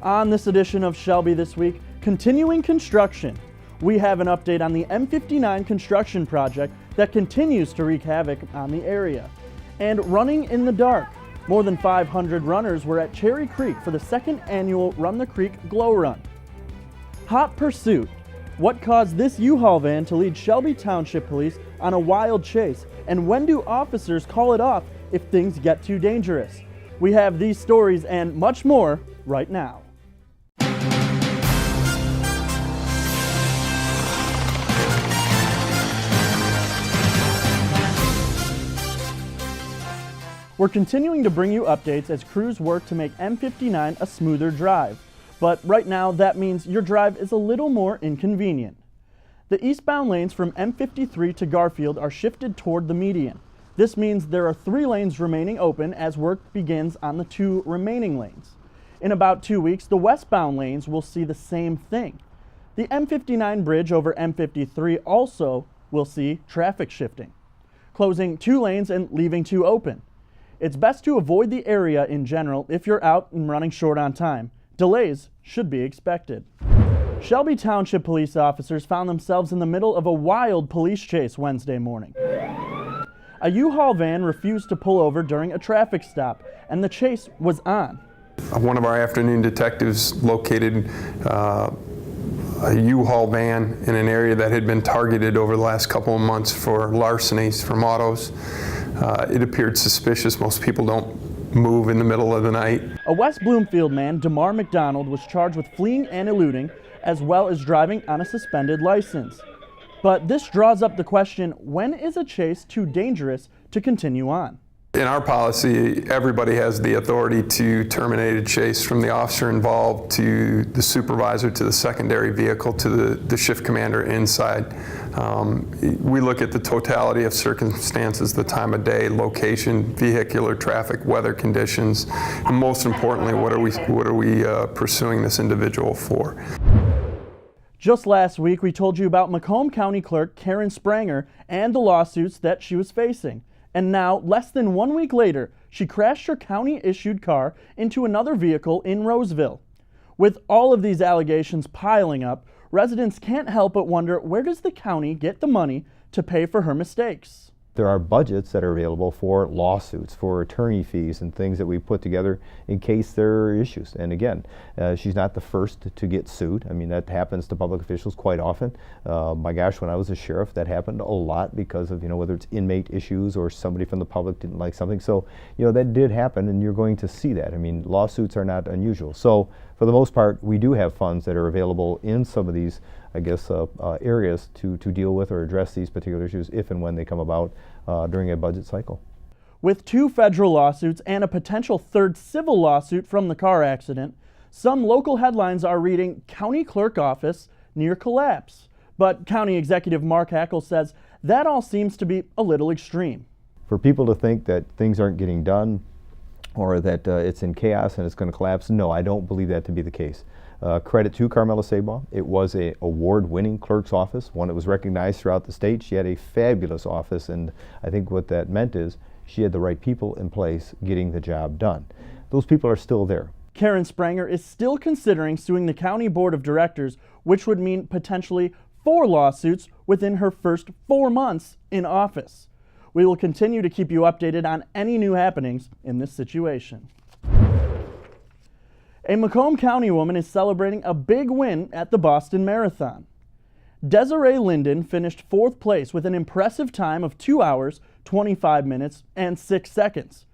On this edition of Shelby This Week, continuing construction. We have an update on the M59 construction project that continues to wreak havoc on the area. And running in the dark. More than 500 runners were at Cherry Creek for the second annual Run the Creek Glow Run. Hot pursuit. What caused this U-Haul van to lead Shelby Township Police on a wild chase? And when do officers call it off if things get too dangerous? We have these stories and much more right now. We're continuing to bring you updates as crews work to make M59 a smoother drive. But right now, that means your drive is a little more inconvenient. The eastbound lanes from M53 to Garfield are shifted toward the median. This means there are 3 lanes remaining open as work begins on the 2 remaining lanes. In about 2 weeks, the westbound lanes will see the same thing. The M59 bridge over M53 also will see traffic shifting, closing 2 lanes and leaving 2 open. It's best to avoid the area in general if you're out and running short on time. Delays should be expected. Shelby Township police officers found themselves in the middle of a wild police chase Wednesday morning. A U-Haul van refused to pull over during a traffic stop, and the chase was on. One of our afternoon detectives located a U-Haul van in an area that had been targeted over the last couple of months for larcenies from autos. It appeared suspicious. Most people don't move in the middle of the night. A West Bloomfield man, DeMar McDonald, was charged with fleeing and eluding, as well as driving on a suspended license. But this draws up the question, when is a chase too dangerous to continue on? In our policy, everybody has the authority to terminate a chase, from the officer involved to the supervisor to the secondary vehicle to the shift commander inside. We look at the totality of circumstances, the time of day, location, vehicular traffic, weather conditions, and most importantly, what are we pursuing this individual for? Just last week, we told you about Macomb County Clerk Karen Spranger and the lawsuits that she was facing. And now, less than 1 week later, she crashed her county-issued car into another vehicle in Roseville. With all of these allegations piling up, residents can't help but wonder, where does the county get the money to pay for her mistakes? There are budgets that are available for lawsuits, for attorney fees and things that we put together in case there are issues. And again, she's not the first to get sued. I mean, that happens to public officials quite often. My gosh, when I was a sheriff, that happened a lot because of, whether it's inmate issues or somebody from the public didn't like something. So, that did happen, and you're going to see that. I mean, lawsuits are not unusual. So, for the most part, we do have funds that are available in some of these, areas to deal with or address these particular issues if and when they come about during a budget cycle. With 2 federal lawsuits and a potential 3rd civil lawsuit from the car accident, some local headlines are reading County Clerk Office near collapse. But County Executive Mark Hackle says that all seems to be a little extreme. For people to think that things aren't getting done or that it's in chaos and it's going to collapse, no, I don't believe that to be the case. Credit to Carmela Sabaugh. It was an award-winning clerk's office, one that was recognized throughout the state. She had a fabulous office, and I think what that meant is she had the right people in place getting the job done. Those people are still there. Karen Spranger is still considering suing the county board of directors, which would mean potentially 4 lawsuits within her first 4 months in office. We will continue to keep you updated on any new happenings in this situation. A Macomb County woman is celebrating a big win at the Boston Marathon. Desiree Linden finished 4th place with an impressive time of 2 hours, 25 minutes, and 6 seconds.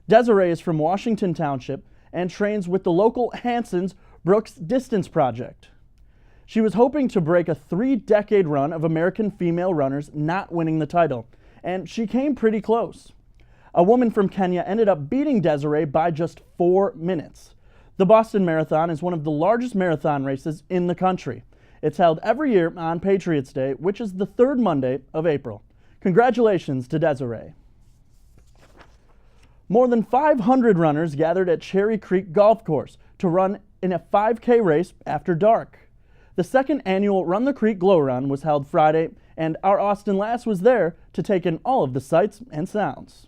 Desiree is from Washington Township and trains with the local Hanson's Brooks Distance Project. She was hoping to break a 3-decade run of American female runners not winning the title, and she came pretty close. A woman from Kenya ended up beating Desiree by just 4 minutes. The Boston Marathon is one of the largest marathon races in the country. It's held every year on Patriots Day, which is the 3rd Monday of April. Congratulations to Desiree. More than 500 runners gathered at Cherry Creek Golf Course to run in a 5K race after dark. The 2nd annual Run the Creek Glow Run was held Friday, and our Austin Lass was there to take in all of the sights and sounds.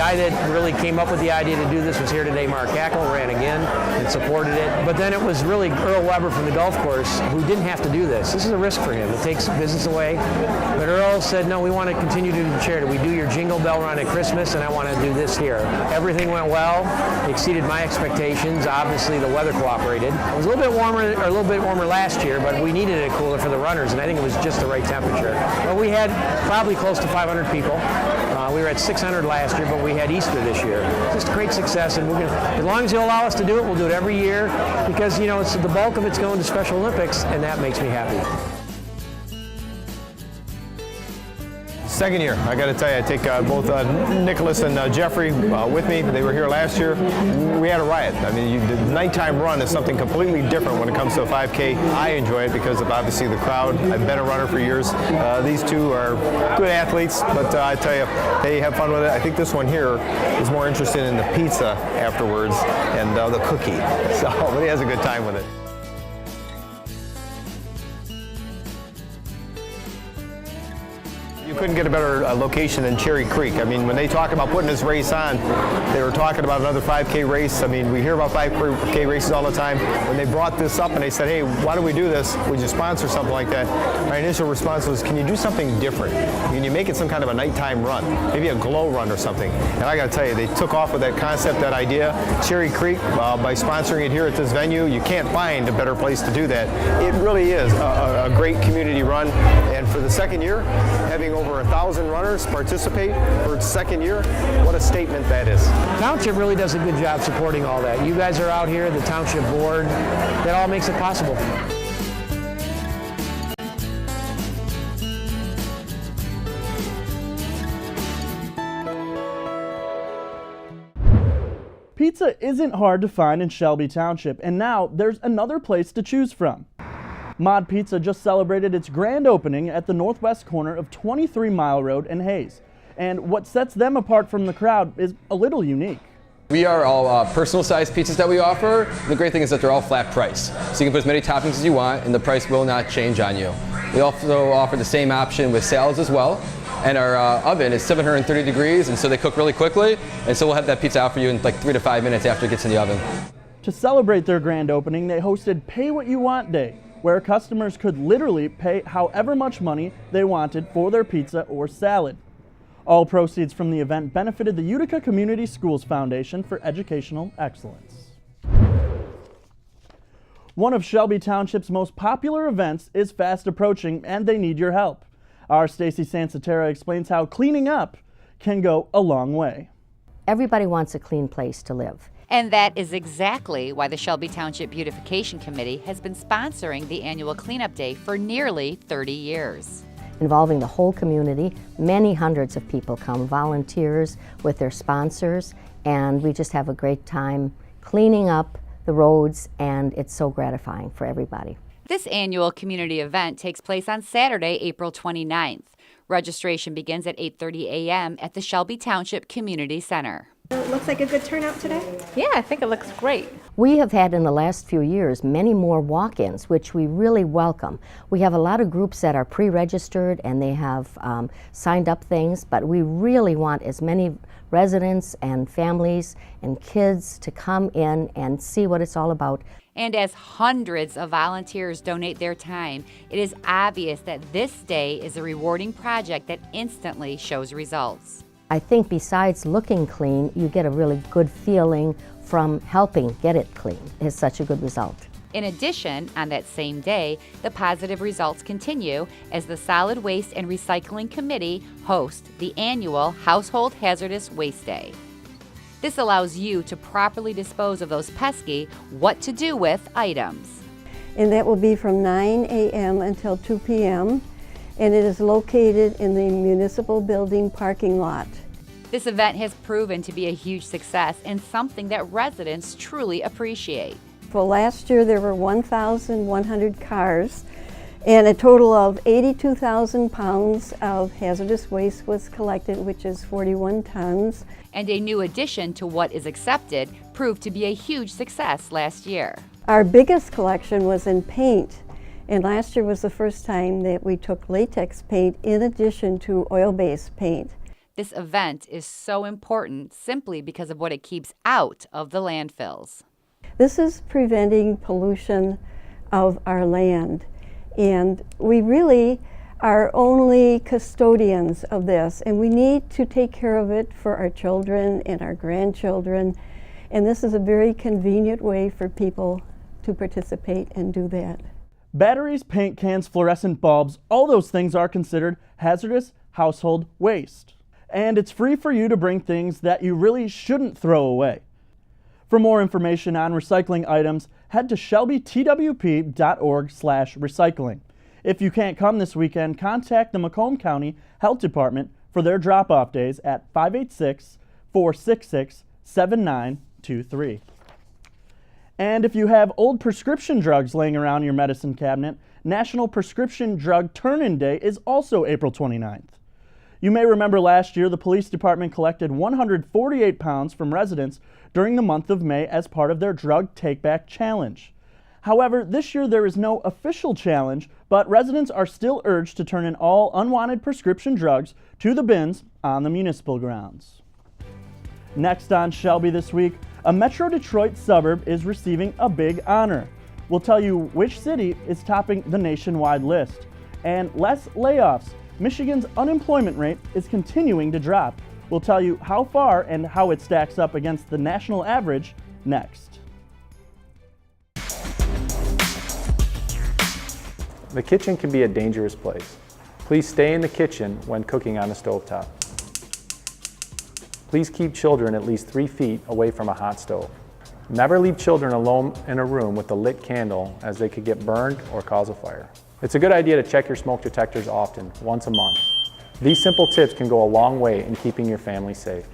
guy that really came up with the idea to do this was here today. Mark Hackle ran again and supported it. But then it was really Earl Weber from the golf course who didn't have to do this. This is a risk for him. It takes business away. But Earl said, no, we want to continue to do the charity. We do your Jingle Bell run at Christmas, and I want to do this here. Everything went well, exceeded my expectations. Obviously, the weather cooperated. It was a little bit warmer last year, but we needed it cooler for the runners, and I think it was just the right temperature. But we had probably close to 500 people. We were at 600 last year, but we had Easter this year. Just a great success, and we're gonna, as long as you allow us to do it, we'll do it every year, because you know it's the bulk of it's going to Special Olympics, and that makes me happy. Second year, I got to tell you, I take both Nicholas and Jeffrey with me. They were here last year. We had a riot. I mean, the nighttime run is something completely different when it comes to a 5K. I enjoy it because of obviously the crowd. I've been a runner for years. These two are good athletes, but I tell you, they have fun with it. I think this one here is more interested in the pizza afterwards and the cookie. So, but he has a good time with it. You couldn't get a better location than Cherry Creek. I mean, when they talk about putting this race on, they were talking about another 5K race. I mean, we hear about 5K races all the time. When they brought this up and they said, hey, why don't we do this? Would you sponsor something like that? My initial response was, can you do something different? Can you make it some kind of a nighttime run? Maybe a glow run or something. And I got to tell you, they took off with that concept, that idea. Cherry Creek, by sponsoring it here at this venue, you can't find a better place to do that. It really is a great community run. And for the second year, having over 1,000 runners participate for its second year, what a statement that is. Township really does a good job supporting all that. You guys are out here, the Township Board, that all makes it possible. Pizza isn't hard to find in Shelby Township, and now there's another place to choose from. Mod Pizza just celebrated its grand opening at the northwest corner of 23 Mile Road in Hayes. And what sets them apart from the crowd is a little unique. We are all personal sized pizzas that we offer. The great thing is that they're all flat price. So you can put as many toppings as you want and the price will not change on you. We also offer the same option with salads as well. And our oven is 730 degrees, and so they cook really quickly. And so we'll have that pizza out for you in like 3 to 5 minutes after it gets in the oven. To celebrate their grand opening, they hosted Pay What You Want Day, where customers could literally pay however much money they wanted for their pizza or salad. All proceeds from the event benefited the Utica Community Schools Foundation for Educational Excellence. One of Shelby Township's most popular events is fast approaching, and they need your help. Our Stacy Sansatera explains how cleaning up can go a long way. Everybody wants a clean place to live. And that is exactly why the Shelby Township Beautification Committee has been sponsoring the annual cleanup day for nearly 30 years. Involving the whole community, many hundreds of people come, volunteers with their sponsors, and we just have a great time cleaning up the roads, and it's so gratifying for everybody. This annual community event takes place on Saturday, April 29th. Registration begins at 8:30 a.m. at the Shelby Township Community Center. It looks like a good turnout today. Yeah, I think it looks great. We have had in the last few years many more walk-ins, which we really welcome. We have a lot of groups that are pre-registered and they have signed up things, but we really want as many residents and families and kids to come in and see what it's all about. And as hundreds of volunteers donate their time, it is obvious that this day is a rewarding project that instantly shows results. I think besides looking clean, you get a really good feeling from helping get it clean. It's such a good result. In addition, on that same day, the positive results continue as the Solid Waste and Recycling Committee hosts the annual Household Hazardous Waste Day. This allows you to properly dispose of those pesky what to do with items. And that will be from 9 a.m. until 2 p.m. and it is located in the municipal building parking lot. This event has proven to be a huge success and something that residents truly appreciate. For last year there were 1,100 cars and a total of 82,000 pounds of hazardous waste was collected, which is 41 tons. And a new addition to what is accepted proved to be a huge success last year. Our biggest collection was in paint, and last year was the first time that we took latex paint in addition to oil-based paint. This event is so important simply because of what it keeps out of the landfills. This is preventing pollution of our land, and we really are only custodians of this, and we need to take care of it for our children and our grandchildren, and this is a very convenient way for people to participate and do that. Batteries, paint cans, fluorescent bulbs, all those things are considered hazardous household waste. And it's free for you to bring things that you really shouldn't throw away. For more information on recycling items, head to shelbytwp.org/recycling. If you can't come this weekend, contact the Macomb County Health Department for their drop-off days at 586-466-7923. And if you have old prescription drugs laying around your medicine cabinet, National Prescription Drug Turn-In Day is also April 29th. You may remember last year the police department collected 148 pounds from residents during the month of May as part of their Drug Take-Back Challenge. However, this year there is no official challenge, but residents are still urged to turn in all unwanted prescription drugs to the bins on the municipal grounds. Next on Shelby this week, a Metro Detroit suburb is receiving a big honor. We'll tell you which city is topping the nationwide list. And less layoffs. Michigan's unemployment rate is continuing to drop. We'll tell you how far and how it stacks up against the national average next. The kitchen can be a dangerous place. Please stay in the kitchen when cooking on the stovetop. Please keep children at least 3 feet away from a hot stove. Never leave children alone in a room with a lit candle, as they could get burned or cause a fire. It's a good idea to check your smoke detectors often, once a month. These simple tips can go a long way in keeping your family safe.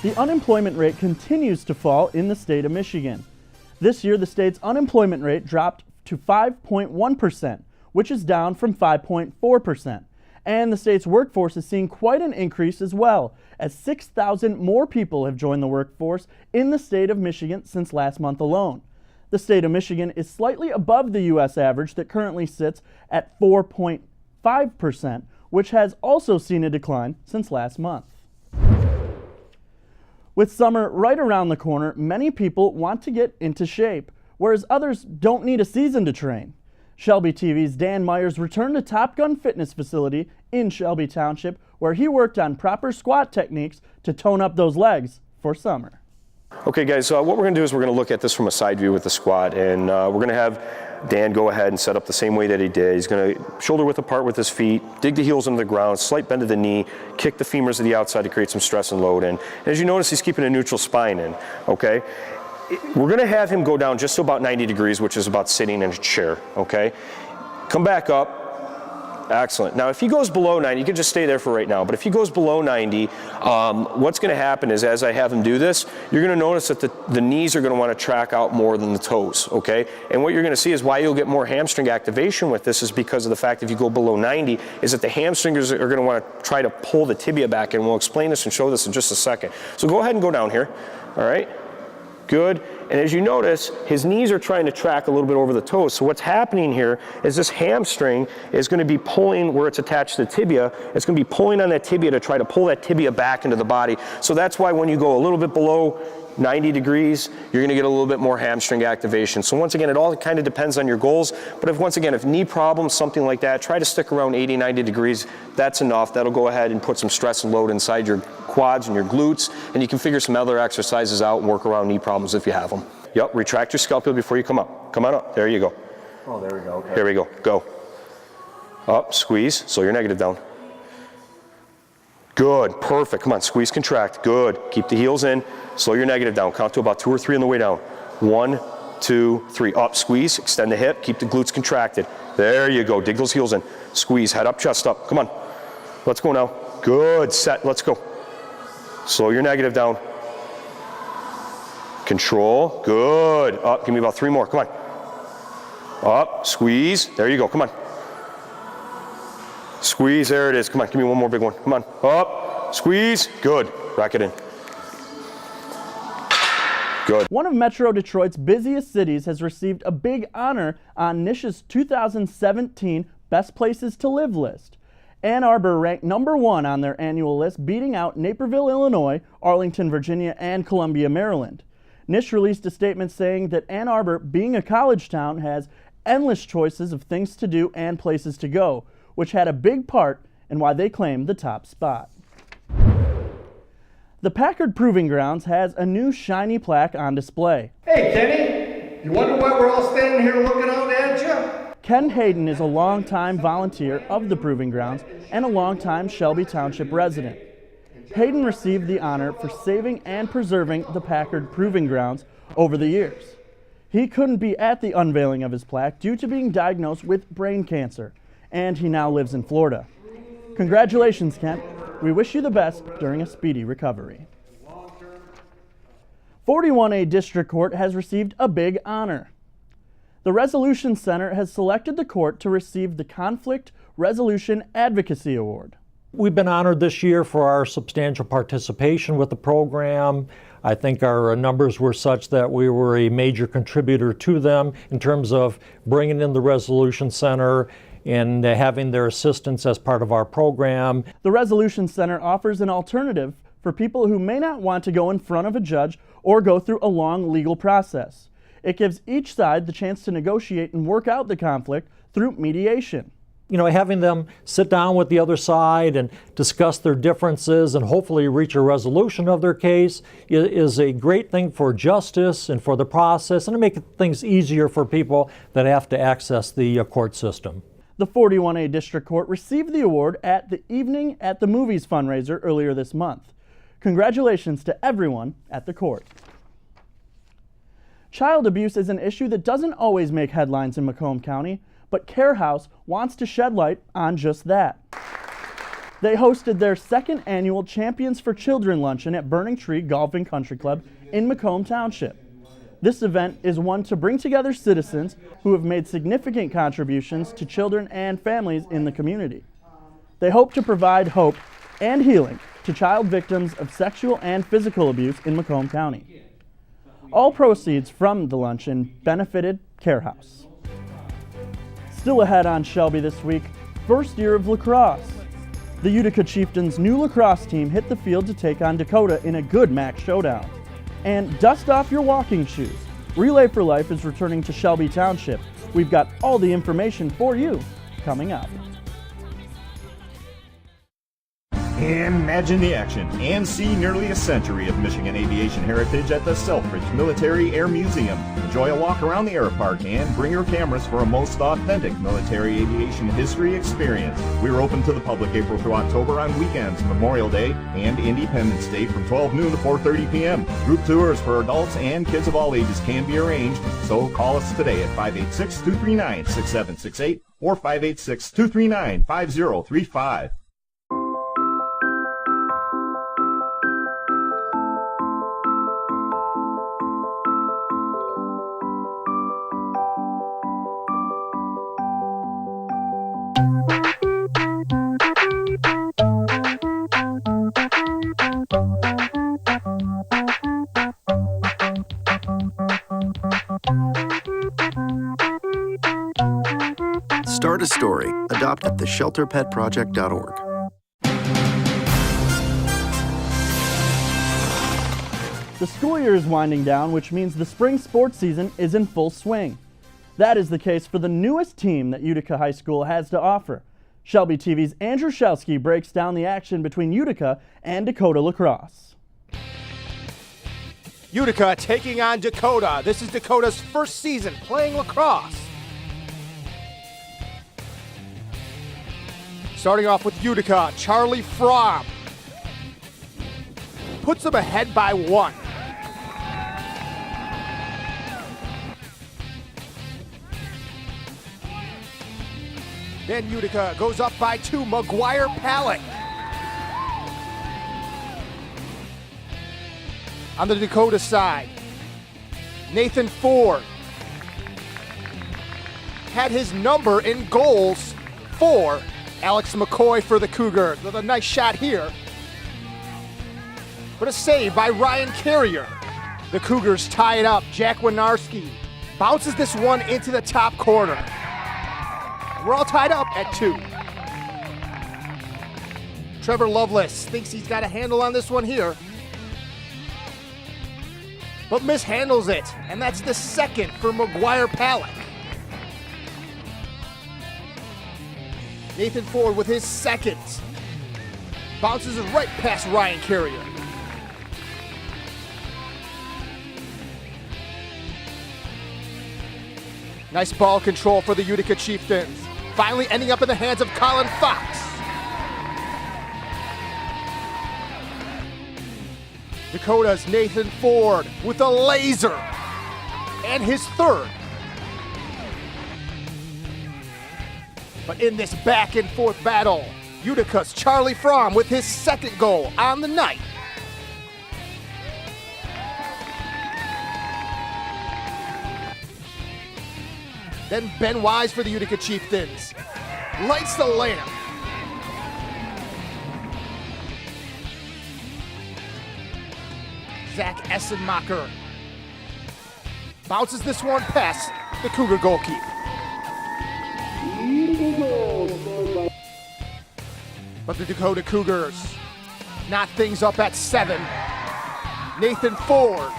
The unemployment rate continues to fall in the state of Michigan. This year, the state's unemployment rate dropped to 5.1%, which is down from 5.4%. And the state's workforce is seeing quite an increase as well, as 6,000 more people have joined the workforce in the state of Michigan since last month alone. The state of Michigan is slightly above the U.S. average that currently sits at 4.5%, which has also seen a decline since last month. With summer right around the corner, many people want to get into shape, whereas others don't need a season to train. Shelby TV's Dan Myers returned to Top Gun Fitness Facility in Shelby Township, where he worked on proper squat techniques to tone up those legs for summer. Okay guys, what we're going to do is we're going to look at this from a side view with the squat, and we're going to have Dan go ahead and set up the same way that he did. He's going to shoulder width apart with his feet, dig the heels into the ground, slight bend of the knee, kick the femurs to the outside to create some stress and load in. And as you notice, he's keeping a neutral spine in, okay? We're going to have him go down just to about 90 degrees, which is about sitting in a chair, okay? Come back up. Excellent. Now, if he goes below 90, you can just stay there for right now, but if he goes below 90, what's going to happen is, as I have him do this, you're going to notice that the knees are going to want to track out more than the toes, okay? And what you're going to see is why you'll get more hamstring activation with this is because of the fact if you go below 90, is that the hamstrings are going to want to try to pull the tibia back, and we'll explain this and show this in just a second. So go ahead and go down here, all right? Good. And as you notice, his knees are trying to track a little bit over the toes. So what's happening here is this hamstring is going to be pulling where it's attached to the tibia. It's going to be pulling on that tibia to try to pull that tibia back into the body. So that's why when you go a little bit below 90 degrees, you're going to get a little bit more hamstring activation. So once again, it all kind of depends on your goals. But if knee problems, something like that, try to stick around 80, 90 degrees. That's enough. That'll go ahead and put some stress and load inside your quads and your glutes. And you can figure some other exercises out and work around knee problems if you have them. Yep, retract your scapula before you come up. Come on up. There you go. Oh, there we go. Okay. There we go. Go. Up, squeeze, slow your negative down. Good, perfect. Come on, squeeze, contract. Good. Keep the heels in. Slow your negative down. Count to about 2 or 3 on the way down. 1, 2, 3. Up, squeeze, extend the hip, keep the glutes contracted. There you go. Dig those heels in. Squeeze, head up, chest up. Come on. Let's go now. Good, set, let's go. Slow your negative down. Control, good. Up, give me about 3 more, come on. Up, squeeze, there you go, come on. Squeeze, there it is, come on, give me 1 more big one, come on. Up, squeeze, good, rack it in. Good. One of Metro Detroit's busiest cities has received a big honor on Nish's 2017 Best Places to Live list. Ann Arbor ranked #1 on their annual list, beating out Naperville, Illinois, Arlington, Virginia, and Columbia, Maryland. Nish released a statement saying that Ann Arbor, being a college town, has endless choices of things to do and places to go, which had a big part in why they claimed the top spot. The Packard Proving Grounds has a new shiny plaque on display. Hey, Kenny, you wonder why we're all standing here looking out at you? Ken Hayden is a longtime volunteer of the Proving Grounds and a longtime Shelby Township resident. Hayden received the honor for saving and preserving the Packard Proving Grounds over the years. He couldn't be at the unveiling of his plaque due to being diagnosed with brain cancer, and he now lives in Florida. Congratulations, Ken. We wish you the best during a speedy recovery. 41A District Court has received a big honor. The Resolution Center has selected the court to receive the Conflict Resolution Advocacy Award. We've been honored this year for our substantial participation with the program. I think our numbers were such that we were a major contributor to them in terms of bringing in the Resolution Center and having their assistance as part of our program. The Resolution Center offers an alternative for people who may not want to go in front of a judge or go through a long legal process. It gives each side the chance to negotiate and work out the conflict through mediation. You know, having them sit down with the other side and discuss their differences and hopefully reach a resolution of their case is a great thing for justice and for the process, and to make things easier for people that have to access the court system. The 41A District Court received the award at the Evening at the Movies fundraiser earlier this month. Congratulations to everyone at the court. Child abuse is an issue that doesn't always make headlines in Macomb County, but Care House wants to shed light on just that. They hosted their second annual Champions for Children luncheon at Burning Tree Golf and Country Club in Macomb Township. This event is one to bring together citizens who have made significant contributions to children and families in the community. They hope to provide hope and healing to child victims of sexual and physical abuse in Macomb County. All proceeds from the luncheon benefited Care House. Still ahead on Shelby this week, first year of lacrosse. The Utica Chieftains' new lacrosse team hit the field to take on Dakota in a good MAC showdown. And dust off your walking shoes. Relay for Life is returning to Shelby Township. We've got all the information for you coming up. Imagine the action and see nearly a century of Michigan aviation heritage at the Selfridge Military Air Museum. Enjoy a walk around the air park and bring your cameras for a most authentic military aviation history experience. We're open to the public April through October on weekends, Memorial Day, and Independence Day from 12 noon to 4:30 p.m. Group tours for adults and kids of all ages can be arranged, so call us today at 586-239-6768 or 586-239-5035. Start a story. Adopt at theshelterpetproject.org. The school year is winding down, which means the spring sports season is in full swing. That is the case for the newest team that Utica High School has to offer. Shelby TV's Andrew Shelsky breaks down the action between Utica and Dakota lacrosse. Utica taking on Dakota. This is Dakota's first season playing lacrosse. Starting off with Utica, Charlie Fromm puts them ahead by 1. Then Utica goes up by 2, McGuire Pallet. On the Dakota side, Nathan Ford had his number in goals for Alex McCoy for the Cougars with a nice shot here. But a save by Ryan Carrier. The Cougars tie it up. Jack Winarski bounces this one into the top corner. We're all tied up at 2. Trevor Lovelace thinks he's got a handle on this one here, but mishandles it, and that's the second for McGuire Palak. Nathan Ford with his second. Bounces it right past Ryan Carrier. Nice ball control for the Utica Chieftains. Finally ending up in the hands of Colin Fox. Dakota's Nathan Ford with a laser and his third. But in this back and forth battle, Utica's Charlie Fromm with his second goal on the night. Then Ben Wise for the Utica Chieftains lights the lamp. Zach Essenmacher bounces this one past the Cougar goalkeeper. But the Dakota Cougars knot things up at 7. Nathan Ford.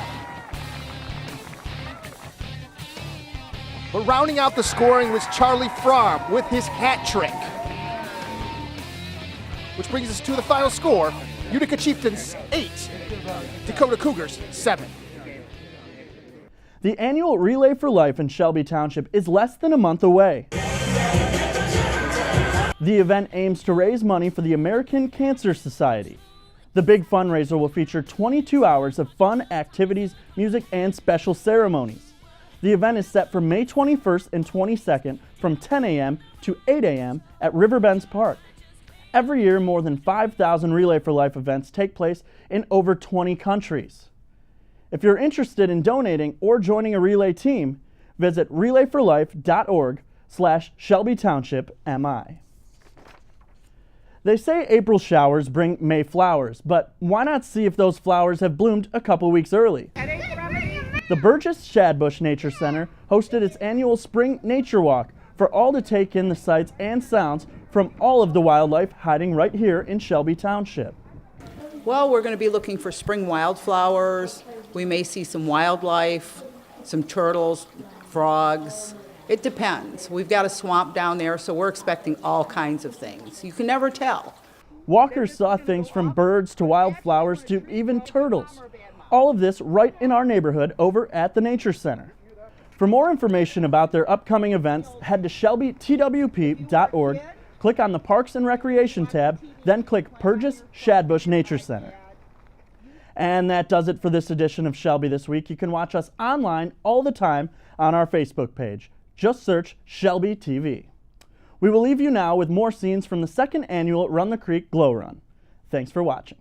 But rounding out the scoring was Charlie Fromm with his hat trick. Which brings us to the final score. Utica Chieftains 8, Dakota Cougars 7. The annual Relay for Life in Shelby Township is less than a month away. The event aims to raise money for the American Cancer Society. The big fundraiser will feature 22 hours of fun activities, music, and special ceremonies. The event is set for May 21st and 22nd from 10 a.m. to 8 a.m. at Riverbends Park. Every year, more than 5,000 Relay for Life events take place in over 20 countries. If you're interested in donating or joining a relay team, visit relayforlife.org/ShelbyTownshipMI. They say April showers bring May flowers, but why not see if those flowers have bloomed a couple weeks early? The Burgess Shadbush Nature Center hosted its annual Spring Nature Walk for all to take in the sights and sounds from all of the wildlife hiding right here in Shelby Township. Well, we're going to be looking for spring wildflowers. We may see some wildlife, some turtles, frogs. It depends. We've got a swamp down there, so we're expecting all kinds of things. You can never tell. Walkers saw things from birds to wildflowers to even turtles. All of this right in our neighborhood over at the Nature Center. For more information about their upcoming events, head to ShelbyTWP.org, click on the Parks and Recreation tab, then click Burgess Shadbush Nature Center. And that does it for this edition of Shelby This Week. You can watch us online all the time on our Facebook page. Just search Shelby TV. We will leave you now with more scenes from the second annual Run the Creek Glow Run. Thanks for watching.